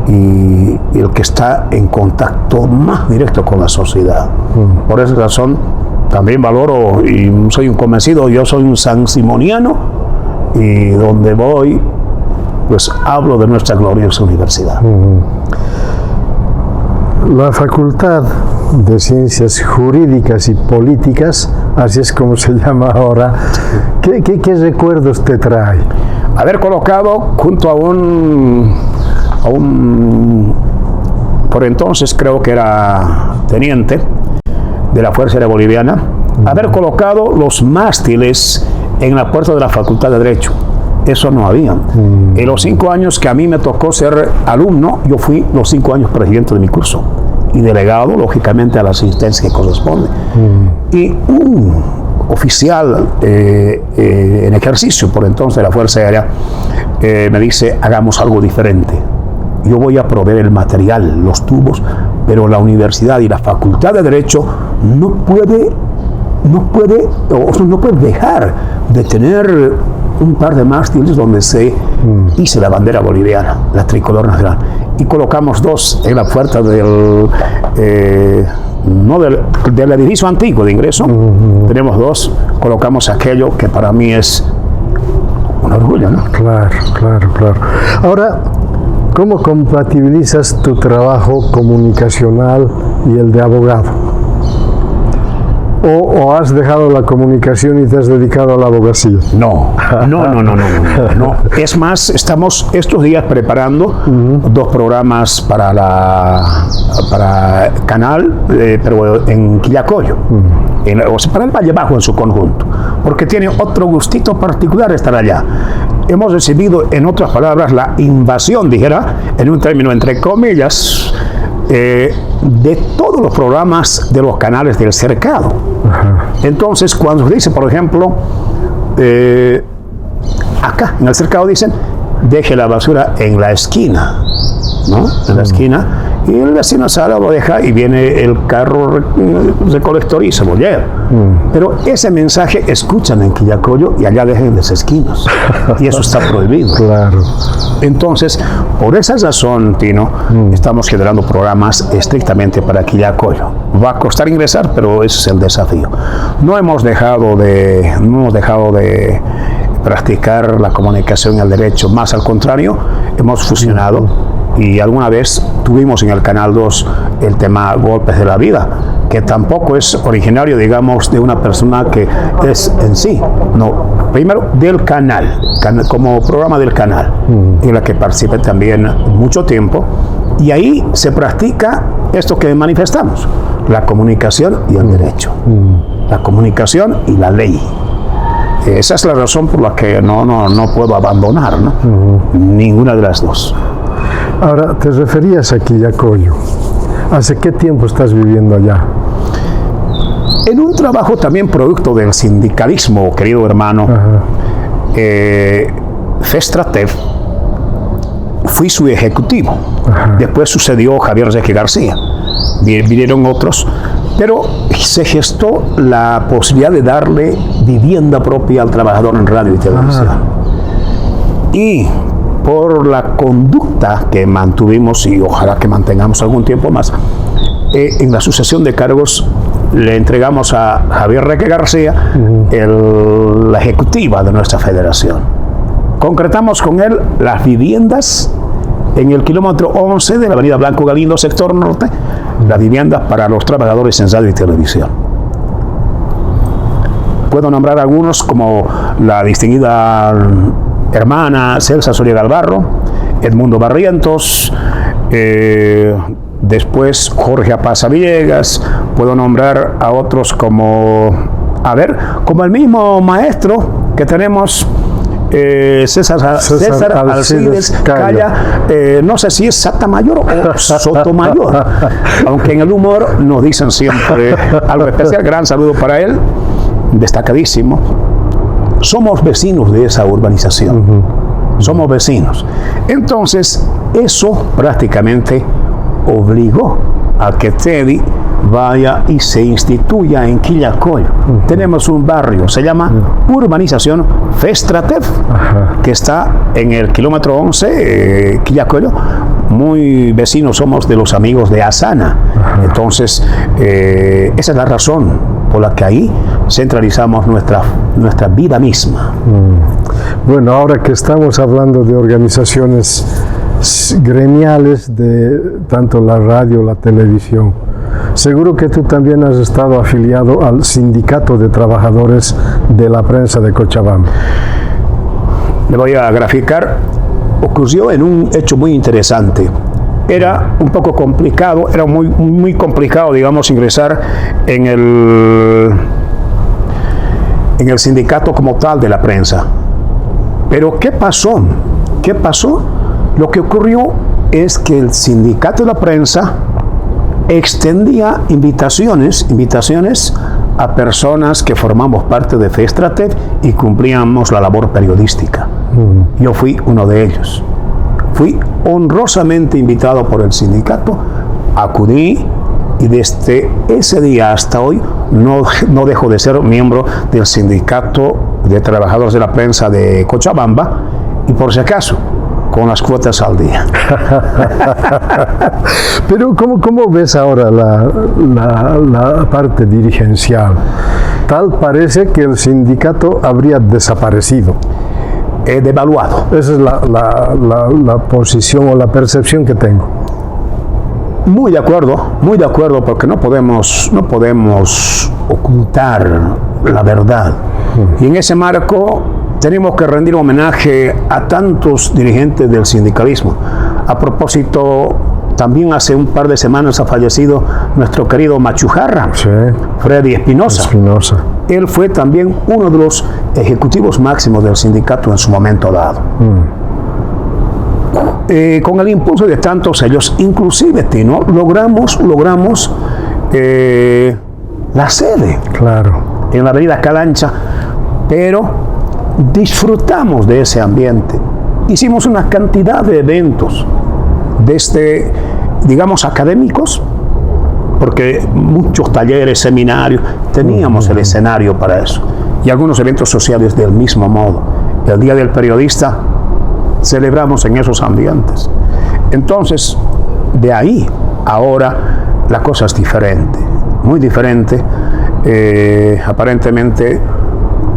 y el que está en contacto más directo con la sociedad. Por esa razón también valoro y soy un convencido. Yo soy un sansimoniano, y donde voy pues hablo de nuestra gloriosa universidad. La Facultad de Ciencias Jurídicas y Políticas, así es como se llama ahora, ¿qué recuerdos te trae? Haber colocado junto a un, por entonces creo que era teniente de la Fuerza Aérea Boliviana, haber colocado los mástiles en la puerta de la Facultad de Derecho. Eso no había. En los 5 años que a mí me tocó ser alumno, yo fui los 5 años presidente de mi curso y delegado, lógicamente, a la asistencia que corresponde. Y un oficial en ejercicio, por entonces, de la Fuerza Aérea, me dice, hagamos algo diferente. Yo voy a proveer el material, los tubos, pero la universidad y la Facultad de Derecho no puede dejar de tener un par de mástiles donde se hice la bandera boliviana, la tricolor nacional, y colocamos 2 en la puerta del edificio antiguo de ingreso. Tenemos 2, colocamos aquello que para mí es un orgullo, ¿no? Claro. Ahora, ¿cómo compatibilizas tu trabajo comunicacional y el de abogado? ¿O has dejado la comunicación y te has dedicado a la abogacía? No. Es más, estamos estos días preparando 2 programas para Canal, pero en Quillacollo, para el Valle Bajo en su conjunto, porque tiene otro gustito particular estar allá. Hemos recibido, en otras palabras, la invasión, dijera, en un término entre comillas, de todos los programas de los canales del cercado. Entonces, cuando se dice, por ejemplo, acá en el cercado dicen, deje la basura en la esquina, ¿no? En la esquina, y el vecino sale, lo deja y viene el carro recolector y se lo lleva. Pero ese mensaje escuchan en Quillacollo y allá dejan las esquinas, y eso está prohibido. Claro. Entonces, por esa razón, Tino, estamos generando programas estrictamente para Quillacollo. Va a costar ingresar, pero ese es el desafío. No hemos dejado de practicar la comunicación y el derecho, más al contrario, hemos fusionado. Y alguna vez tuvimos en el Canal 2 el tema Golpes de la Vida, que tampoco es originario, digamos, de una persona que es en sí, no, primero del canal, como programa del canal, en la que participé también mucho tiempo, y ahí se practica esto que manifestamos, la comunicación y el derecho, la comunicación y la ley. Esa es la razón por la que no puedo abandonar, ¿no? Ninguna de las dos. Ahora, te referías a Quillacollo. ¿Hace qué tiempo estás viviendo allá? En un trabajo también producto del sindicalismo, querido hermano, Festratev, fui su ejecutivo. Después sucedió Javier Reque García. Vinieron otros, pero se gestó la posibilidad de darle vivienda propia al trabajador en radio y televisión. Y por la conducta que mantuvimos, y ojalá que mantengamos algún tiempo más, en la sucesión de cargos le entregamos a Javier Reque García la ejecutiva de nuestra federación. Concretamos con él las viviendas en el kilómetro 11 de la avenida Blanco Galindo, sector norte, las viviendas para los trabajadores en radio y televisión. Puedo nombrar algunos como la distinguida hermana Celsa Soria Galvarro, Edmundo Barrientos, después Jorge Apaza Villegas. Puedo nombrar a otros como el mismo maestro que tenemos, César Alcides Calla, no sé si es Satamayor o Sotomayor, aunque en el humor nos dicen siempre algo especial. Gran saludo para él, destacadísimo. Somos vecinos de esa urbanización, somos vecinos. Entonces, eso prácticamente obligó a que Teddy vaya y se instituya en Quillacollo. Tenemos un barrio, se llama Urbanización Festratev, que está en el kilómetro 11, Quillacollo. Muy vecinos somos de los amigos de Asana. Entonces, esa es la razón por la que ahí centralizamos nuestra vida misma. Bueno, ahora que estamos hablando de organizaciones gremiales de tanto la radio, la televisión, seguro que tú también has estado afiliado al Sindicato de Trabajadores de la Prensa de Cochabamba. Le voy a graficar. Ocurrió en un hecho muy interesante. Era un poco complicado, era muy complicado, digamos, ingresar en el sindicato como tal de la prensa. Pero ¿qué pasó? ¿Qué pasó? Lo que ocurrió es que el sindicato de la prensa extendía invitaciones a personas que formamos parte de Festratev y cumplíamos la labor periodística. Yo fui uno de ellos. Fui honrosamente invitado por el sindicato, acudí y desde ese día hasta hoy no dejo de ser miembro del Sindicato de Trabajadores de la Prensa de Cochabamba, y por si acaso, con las cuotas al día. Pero ¿cómo ves ahora la parte dirigencial? Tal parece que el sindicato habría desaparecido. Devaluado. Esa es la posición o la percepción que tengo. Muy de acuerdo, porque no podemos ocultar la verdad. Y en ese marco tenemos que rendir homenaje a tantos dirigentes del sindicalismo. A propósito, también hace un par de semanas ha fallecido nuestro querido Machujarra, sí, Freddy Espinosa. Él fue también uno de los ejecutivos máximos del sindicato en su momento dado. Con el impulso de tantos ellos, inclusive, Tino, logramos la sede, claro, en la avenida Calancha, pero disfrutamos de ese ambiente. Hicimos una cantidad de eventos, desde, digamos, académicos, porque muchos talleres, seminarios, teníamos el escenario para eso, y algunos eventos sociales del mismo modo. El Día del Periodista celebramos en esos ambientes. Entonces, de ahí, ahora, la cosa es diferente, muy diferente. Aparentemente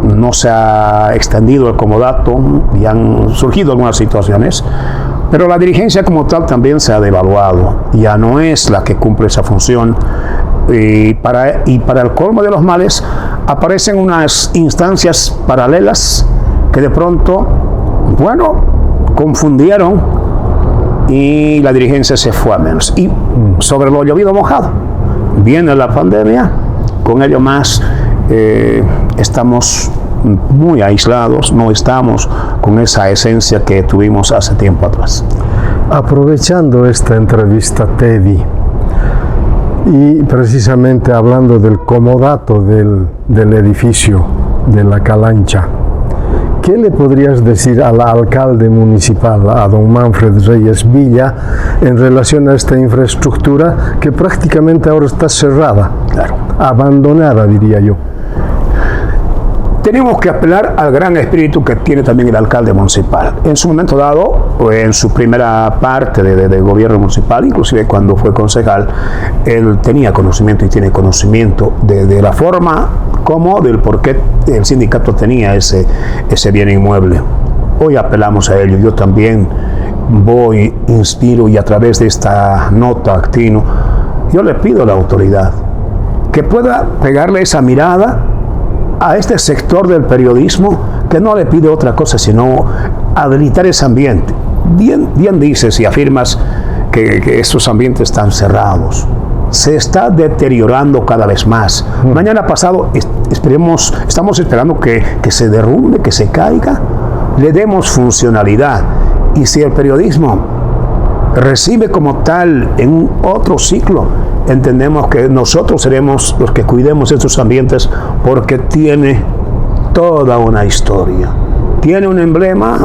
no se ha extendido el comodato y han surgido algunas situaciones, pero la dirigencia como tal también se ha devaluado, ya no es la que cumple esa función, y para el colmo de los males aparecen unas instancias paralelas que de pronto, confundieron y la dirigencia se fue a menos. Y sobre lo llovido mojado, viene la pandemia, con ello más estamos muy aislados, no estamos con esa esencia que tuvimos hace tiempo atrás. Aprovechando esta entrevista, Teddy, y precisamente hablando del comodato del edificio de la Calancha, ¿qué le podrías decir al alcalde municipal, a don Manfred Reyes Villa, en relación a esta infraestructura que prácticamente ahora está cerrada, claro, abandonada, diría yo? tenemos que apelar al gran espíritu que tiene también el alcalde municipal. En su momento dado, en su primera parte de gobierno municipal, inclusive cuando fue concejal, él tenía conocimiento y tiene conocimiento de la forma como, del por qué el sindicato tenía ese bien inmueble. Hoy apelamos a ello. Yo también voy, inspiro, y a través de esta nota actino, yo le pido a la autoridad que pueda pegarle esa mirada a este sector del periodismo, que no le pide otra cosa sino habilitar ese ambiente. Bien dices y afirmas que estos ambientes están cerrados. Se está deteriorando cada vez más. Mañana pasado estamos esperando que se derrumbe, que se caiga, le demos funcionalidad. Y si el periodismo recibe como tal en un otro ciclo, entendemos que nosotros seremos los que cuidemos estos ambientes, porque tiene toda una historia, tiene un emblema.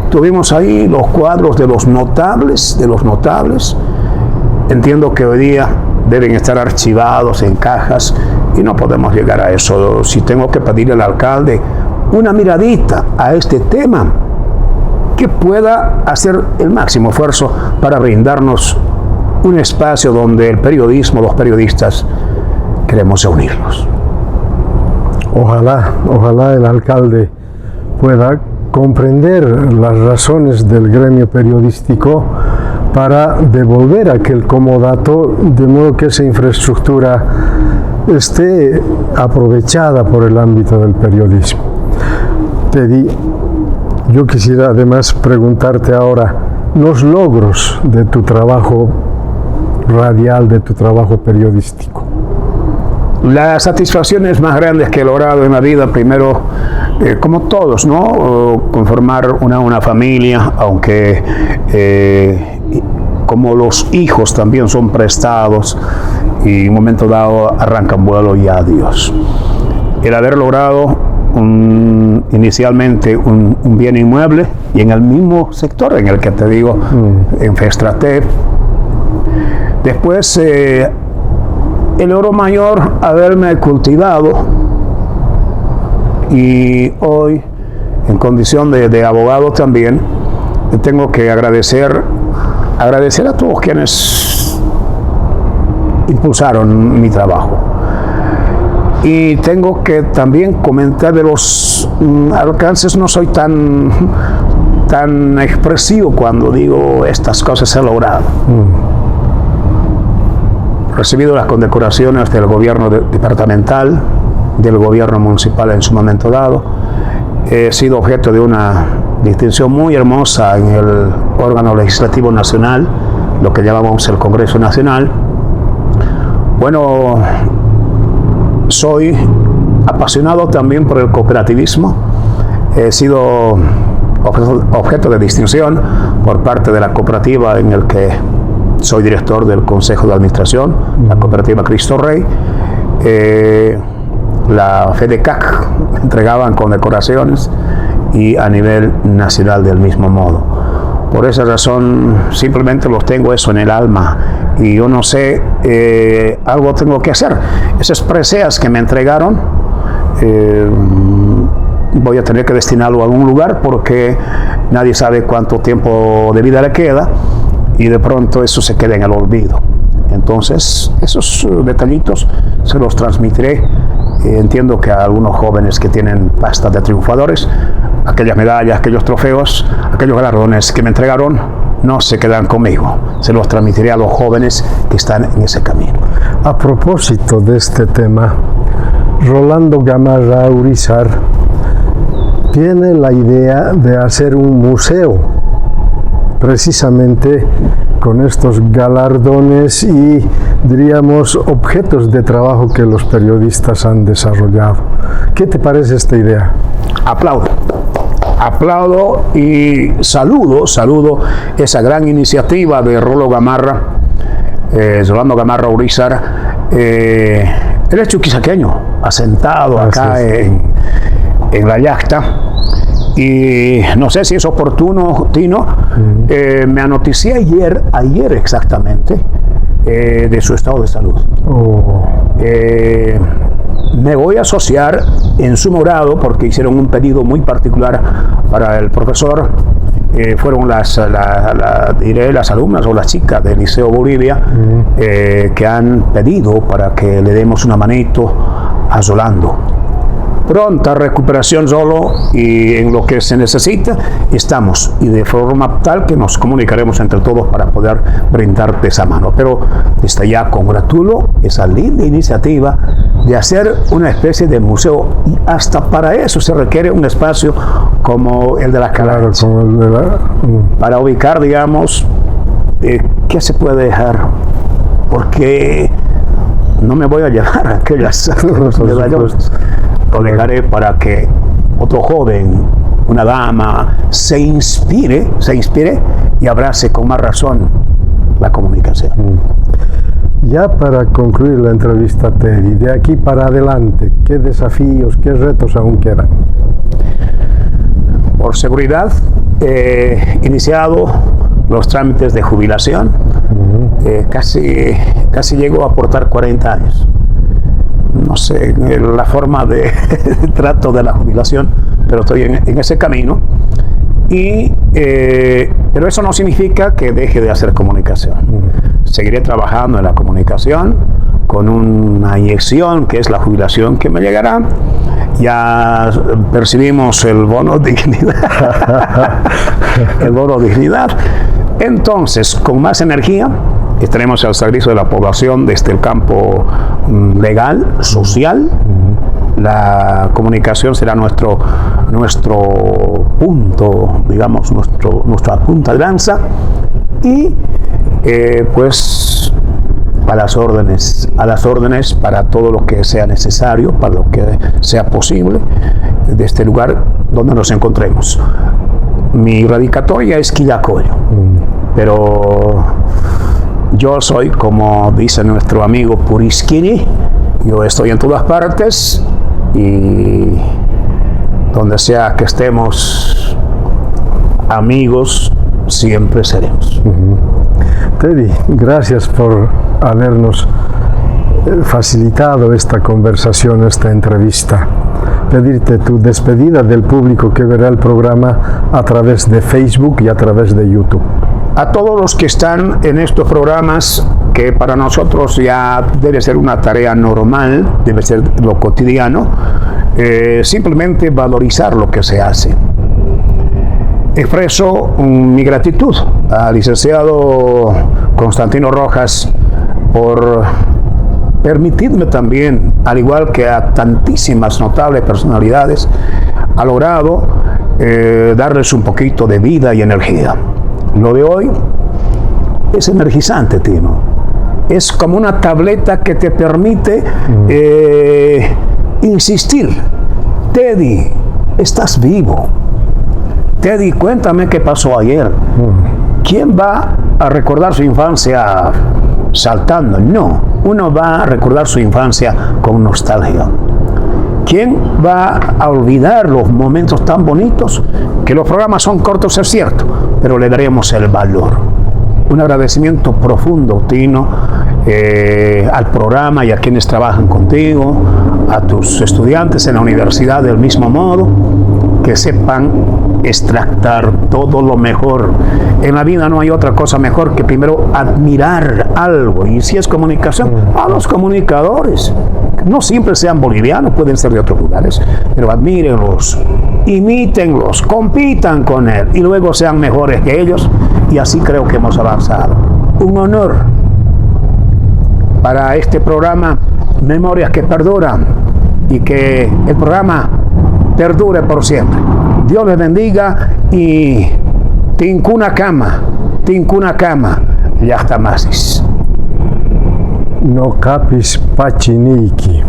Tuvimos ahí los cuadros de los notables, entiendo que hoy día deben estar archivados en cajas y no podemos llegar a eso. Si tengo que pedirle al alcalde una miradita a este tema, que pueda hacer el máximo esfuerzo para brindarnos un espacio donde el periodismo, los periodistas, queremos unirnos. Ojalá el alcalde pueda comprender las razones del gremio periodístico para devolver aquel comodato, de modo que esa infraestructura esté aprovechada por el ámbito del periodismo. Yo quisiera además preguntarte ahora los logros de tu trabajo radial, de tu trabajo periodístico. Las satisfacciones más grandes que he logrado en la vida, primero, como todos, ¿no? Conformar una familia, aunque como los hijos también son prestados y en un momento dado arrancan vuelo y adiós. El haber logrado inicialmente un bien inmueble y en el mismo sector en el que te digo, en Festrate. Después el logro mayor, haberme cultivado, y hoy en condición de abogado también tengo que agradecer a todos quienes impulsaron mi trabajo. Y tengo que también comentar de los alcances. No soy tan expresivo cuando digo estas cosas he logrado. He recibido las condecoraciones del gobierno departamental, del gobierno municipal en su momento dado. He sido objeto de una distinción muy hermosa en el órgano legislativo nacional, lo que llamamos el Congreso Nacional. Bueno, soy apasionado también por el cooperativismo. He sido objeto de distinción por parte de la cooperativa en el que soy director del Consejo de Administración, la cooperativa Cristo Rey. La FEDECAC entregaban condecoraciones, y a nivel nacional del mismo modo. Por esa razón simplemente los tengo eso en el alma, y yo no sé, algo tengo que hacer. Esas preseas que me entregaron, voy a tener que destinarlo a algún lugar, porque nadie sabe cuánto tiempo de vida le queda, y de pronto eso se queda en el olvido. Entonces esos detallitos se los transmitiré. Entiendo que a algunos jóvenes que tienen pasta de triunfadores, aquellas medallas, aquellos trofeos, aquellos galardones que me entregaron, no se quedan conmigo. Se los transmitiré a los jóvenes que están en ese camino. A propósito de este tema, Rolando Gamarra Urizar tiene la idea de hacer un museo, precisamente con estos galardones y, diríamos, objetos de trabajo que los periodistas han desarrollado. ¿Qué te parece esta idea? Aplaudo y saludo esa gran iniciativa de Rolando Gamarra Urizar. Él es chuquisaqueño, asentado acá en La Yacta. Y no sé si es oportuno, Tino, me anoticié ayer exactamente, de su estado de salud. me voy a asociar en sumo grado, porque hicieron un pedido muy particular para el profesor. Fueron las alumnas o las chicas del Liceo Bolivia que han pedido para que le demos una manito a Rolando. Pronta recuperación solo, y en lo que se necesita estamos, y de forma tal que nos comunicaremos entre todos para poder brindarte esa mano. Pero desde ya congratulo esa linda iniciativa de hacer una especie de museo, y hasta para eso se requiere un espacio como el de la Calancha, para ubicar, digamos, qué se puede dejar, porque no me voy a llevar aquellas medallones. Lo dejaré para que otro joven, una dama, se inspire y abrace con más razón la comunicación. Ya para concluir la entrevista, Teddy, de aquí para adelante, ¿qué desafíos, qué retos aún quedan? Por seguridad, he iniciado los trámites de jubilación. Casi llego a aportar 40 años. No sé la forma de trato de la jubilación, pero estoy en ese camino. Pero eso no significa que deje de hacer comunicación. Seguiré trabajando en la comunicación con una inyección que es la jubilación que me llegará. Ya percibimos el bono dignidad. El bono dignidad. Entonces, con más energía, estaremos al servicio de la población desde el campo legal, social. La comunicación será nuestro punto, digamos, nuestra punta de lanza, y pues a las órdenes para todo lo que sea necesario, para lo que sea posible de este lugar donde nos encontremos. Mi radicatoria es Quillacollo, pero yo soy, como dice nuestro amigo Purisquini, yo estoy en todas partes, y donde sea que estemos, amigos siempre seremos. Teddy, gracias por habernos facilitado esta conversación, esta entrevista. Pedirte tu despedida del público que verá el programa a través de Facebook y a través de YouTube. A todos los que están en estos programas, que para nosotros ya debe ser una tarea normal, debe ser lo cotidiano, simplemente valorizar lo que se hace. Expreso mi gratitud al licenciado Constantino Rojas por permitirme también, al igual que a tantísimas notables personalidades, ha logrado darles un poquito de vida y energía. Lo de hoy es energizante, Tino. Es como una tableta que te permite insistir. Teddy, estás vivo. Teddy, cuéntame qué pasó ayer. ¿Quién va a recordar su infancia saltando? No, uno va a recordar su infancia con nostalgia. ¿Quién va a olvidar los momentos tan bonitos? Que los programas son cortos, es cierto, pero le daremos el valor. Un agradecimiento profundo, Tino, al programa y a quienes trabajan contigo, a tus estudiantes en la universidad del mismo modo, que sepan extractar todo lo mejor. En la vida no hay otra cosa mejor que primero admirar algo, y si es comunicación, a los comunicadores, no siempre sean bolivianos, pueden ser de otros lugares, pero admírenlos, imítenlos, compitan con él y luego sean mejores que ellos, y así creo que hemos avanzado. Un honor para este programa Memorias que Perduran, y que el programa perdure por siempre. Dios les bendiga, y Tincuna Cama, Llastamasis. No capis pachiniki,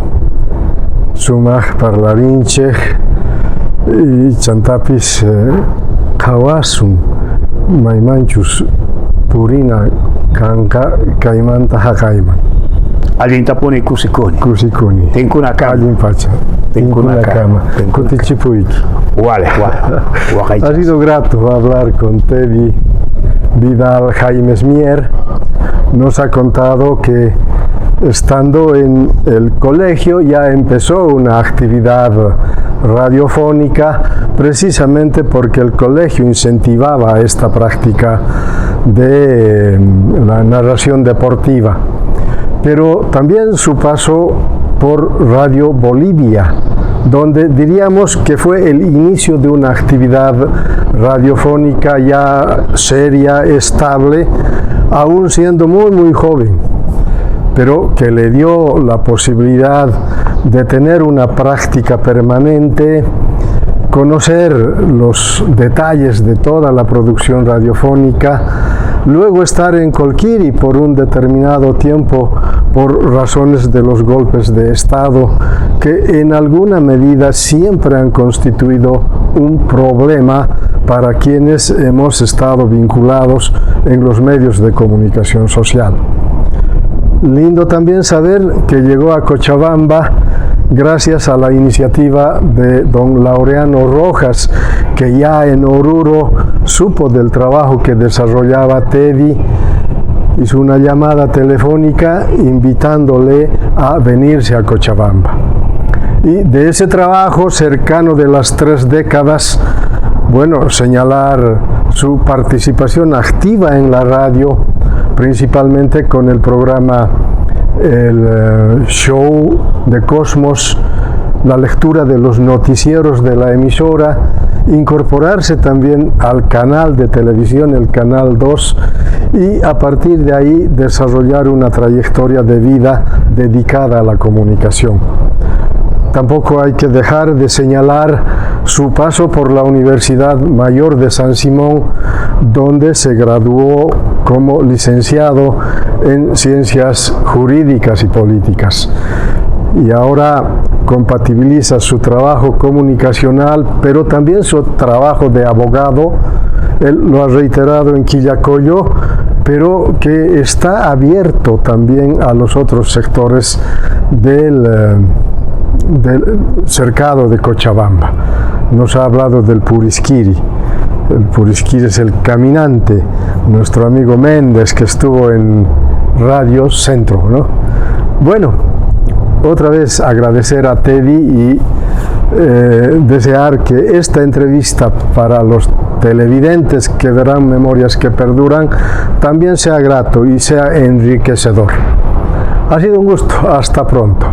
sumaj parlarinche y chantapis kawasum, maimanchus purina kanka kaimanta hakaiman. Allintapuni kusikuni. Tincuna Cama. Allinpacha. Tincuna Cama. Kutichipuiki. Ha sido grato hablar con Teddy Vidal Jaimes Mier. Nos ha contado que estando en el colegio ya empezó una actividad radiofónica, precisamente porque el colegio incentivaba esta práctica de la narración deportiva. Pero también su paso por Radio Bolivia, donde diríamos que fue el inicio de una actividad radiofónica ya seria, estable, aún siendo muy joven, pero que le dio la posibilidad de tener una práctica permanente, conocer los detalles de toda la producción radiofónica, luego estar en Colquiri por un determinado tiempo por razones de los golpes de Estado que en alguna medida siempre han constituido un problema para quienes hemos estado vinculados en los medios de comunicación social. Lindo también saber que llegó a Cochabamba gracias a la iniciativa de don Laureano Rojas, que ya en Oruro supo del trabajo que desarrollaba Teddy, hizo una llamada telefónica invitándole a venirse a Cochabamba. Y de ese trabajo cercano de las 3 décadas, bueno, señalar su participación activa en la radio, principalmente con el programa El Show de Cosmos, la lectura de los noticieros de la emisora, incorporarse también al canal de televisión, el Canal 2, y a partir de ahí desarrollar una trayectoria de vida dedicada a la comunicación. Tampoco hay que dejar de señalar su paso por la Universidad Mayor de San Simón, donde se graduó como licenciado en Ciencias Jurídicas y Políticas. Y ahora compatibiliza su trabajo comunicacional, pero también su trabajo de abogado. Él lo ha reiterado en Quillacollo, pero que está abierto también a los otros sectores del cercado de Cochabamba. Nos ha hablado del Purisquiri. El Purisquiri es el caminante, nuestro amigo Méndez, que estuvo en Radio Centro, ¿no? Bueno, otra vez agradecer a Teddy y desear que esta entrevista para los televidentes que verán Memorias que Perduran también sea grato y sea enriquecedor. Ha sido un gusto, hasta pronto.